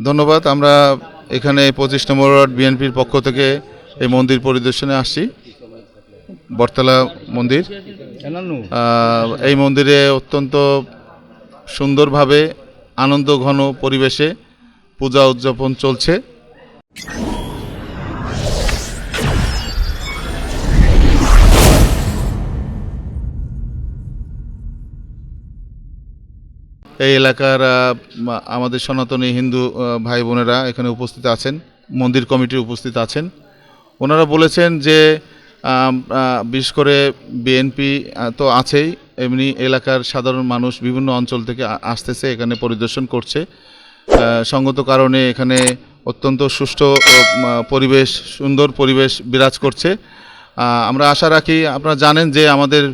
ধন্যবাদ। আমরা এখানে 25 নম্বর ওয়ার্ড বিএনপির পক্ষ থেকে এই মন্দির পরিদর্শনে আসছি, বটতলা মন্দির। এই মন্দিরে অত্যন্ত সুন্দরভাবে আনন্দ ঘন পরিবেশে পূজা উদযাপন চলছে। এই এলাকার আমাদের সনাতনী হিন্দু ভাই বোনেরা এখানে উপস্থিত আছেন, মন্দির কমিটির উপস্থিত আছেন। ওনারা বলেছেন যে বিশেষ করে বিএনপি তো আছেই, এমনি এলাকার সাধারণ মানুষ বিভিন্ন অঞ্চল থেকে আসতেছে, এখানে পরিদর্শন করছে। সঙ্গত কারণে এখানে অত্যন্ত সুষ্ঠু পরিবেশ, সুন্দর পরিবেশ বিরাজ করছে। আমরা আশা রাখি, আপনারা জানেন যে আমাদের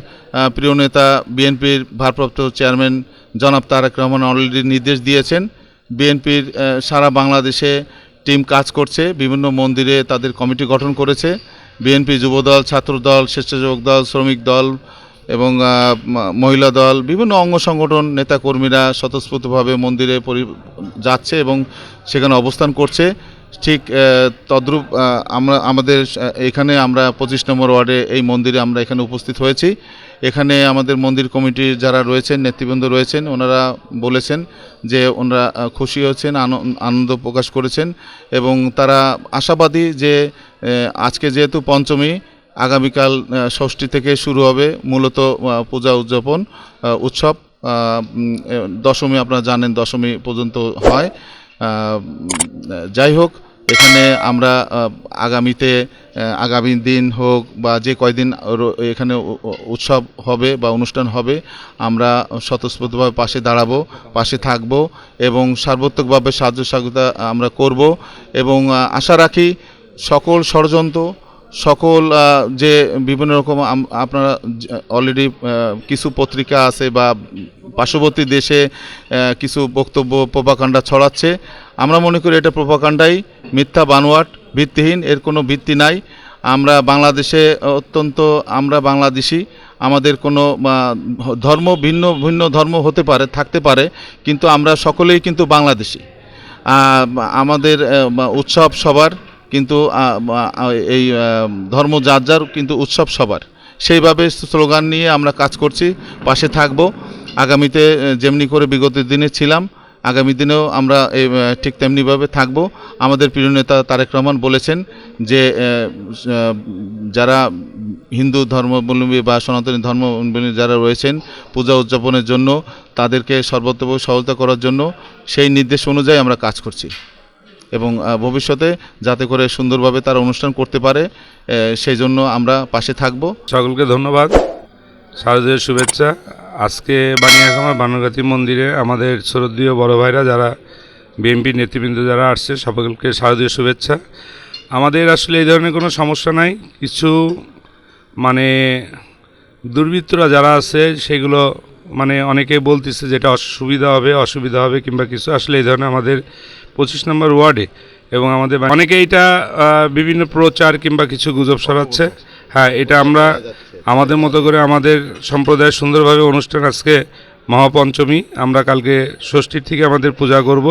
প্রিয় নেতা বিএনপির ভারপ্রাপ্ত চেয়ারম্যান জনাব তারেক রহমান অলরেডি নির্দেশ দিয়েছেন। বিএনপির সারা বাংলাদেশে টিম কাজ করছে, বিভিন্ন মন্দিরে তাদের কমিটি গঠন করেছে। বিএনপি যুবদল, ছাত্রদল, স্বেচ্ছাসেবক দল, শ্রমিক দল এবং মহিলা দল, বিভিন্ন অঙ্গ সংগঠন নেতাকর্মীরা স্বতঃস্ফূর্তভাবে মন্দিরে যাচ্ছে এবং সেখানে অবস্থান করছে। ঠিক তদ্রূপ আমাদের এখানে আমরা 25 নম্বর ওয়ার্ডে এই মন্দিরে আমরা এখানে উপস্থিত হয়েছি। এখানে আমাদের মন্দির কমিটির যারা রয়েছেন, নেতৃবৃন্দ রয়েছেন, ওনারা বলেছেন যে ওনারা খুশি হয়েছেন, আনন্দ প্রকাশ করেছেন এবং তারা আশাবাদী যে আজকে যেহেতু পঞ্চমী, আগামীকাল ষষ্ঠী থেকে শুরু হবে মূলত পূজা উদযাপন উৎসব। দশমী আপনারা জানেন, দশমী পর্যন্ত হয়। যাই হোক, এখানে আমরা আগামী দিন হোক বা যে কয়দিন এখানে উৎসব হবে বা অনুষ্ঠান হবে, আমরা স্বতঃস্ফূর্তভাবে পাশে দাঁড়াবো, পাশে থাকব এবং সার্বত্রিকভাবে সাহায্য সহযোগিতা আমরা করব এবং আশা রাখি সকল ষড়যন্ত্র, সকল যে বিভিন্ন রকম আপনারা অলরেডি কিছু পত্রিকা আছে বা পার্শ্ববর্তী দেশে কিছু বক্তব্য প্রোপাগান্ডা ছড়াচ্ছে, আমরা মনে করি এটা প্রোপাগান্ডাই, মিথ্যা, বানোয়াট, ভিত্তিহীন, এর কোনো ভিত্তি নাই। আমরা বাংলাদেশে আমরা বাংলাদেশি, আমাদের কোনো ধর্ম ভিন্ন ভিন্ন ধর্ম হতে পারে, থাকতে পারে, কিন্তু আমরা সকলেই কিন্তু বাংলাদেশি। আমাদের উৎসব সবার, কিন্তু এই ধর্ম যার যার, কিন্তু উৎসব সবার। সেইভাবে স্লোগান নিয়ে আমরা কাজ করছি, পাশে থাকব। আগামীতে যেমনি করে বিগত দিনে ছিলাম, আগামী দিনেও আমরা ঠিক তেমনিভাবে থাকব। আমাদের প্রিয় নেতা তারেক রহমান বলেছেন যে যারা হিন্দু ধর্মাবলম্বী বা সনাতনী ধর্মাবলম্বী যারা রয়েছেন, পূজা উদযাপনের জন্য তাদেরকে সর্বোত্তভাবে সহায়তা করার জন্য সেই নির্দেশ অনুযায়ী আমরা কাজ করছি এবং ভবিষ্যতে যাতে করে সুন্দরভাবে তারা অনুষ্ঠান করতে পারে সেই জন্য আমরা পাশে থাকব। সকলকে ধন্যবাদ, শারদীয় শুভেচ্ছা। আজকে বানিয়াখামার বানরগাতি মন্দিরে আমাদের শ্রদ্ধেয় বড় ভাইরা যারা বিএনপি নেতৃবৃন্দ যারা আসছে, সকলকে শারদীয় শুভেচ্ছা। আমাদের আসলে এই ধরনের কোনো সমস্যা নাই। কিছু দুর্বৃত্তরা যারা আছে সেগুলো অনেকে বলতেছে যেটা অসুবিধা হবে কিংবা কিছু, আসলে এই ধরনের আমাদের 25 নম্বর ওয়ার্ডে এবং আমাদের অনেকে এটা বিভিন্ন প্রচার কিংবা কিছু গুজব ছড়াচ্ছে। হ্যাঁ, এটা আমরা আমাদের মতো করে আমাদের সম্প্রদায়ের সুন্দরভাবে অনুষ্ঠান, আজকে মহাপঞ্চমী, আমরা কালকে ষষ্ঠীর থেকে আমাদের পূজা করব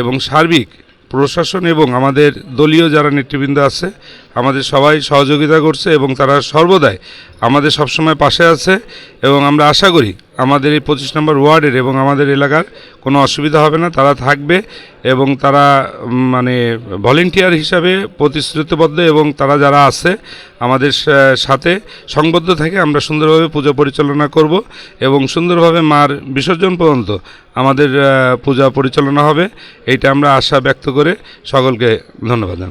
এবং সার্বিক প্রশাসন এবং আমাদের দলীয় যারা নেতৃবৃন্দ আছে আমাদের সবাই সহযোগিতা করছে এবং তারা সর্বদাই আমাদের সবসময় পাশে আছে এবং আমরা আশা করি আমাদের এই 25 নম্বর ওয়ার্ডের এবং আমাদের এলাকার কোনো অসুবিধা হবে না। তারা থাকবে এবং তারা ভলেন্টিয়ার হিসাবে প্রতিশ্রুতিবদ্ধ এবং তারা যারা আছে আমাদের সাথে সংবদ্ধ থেকে আমরা সুন্দরভাবে পূজা পরিচালনা করব এবং সুন্দরভাবে মার বিসর্জন পর্যন্ত আমাদের পূজা পরিচালনা হবে। এইটা আমরা আশা ব্যক্ত করে সকলকে ধন্যবাদ জানাই।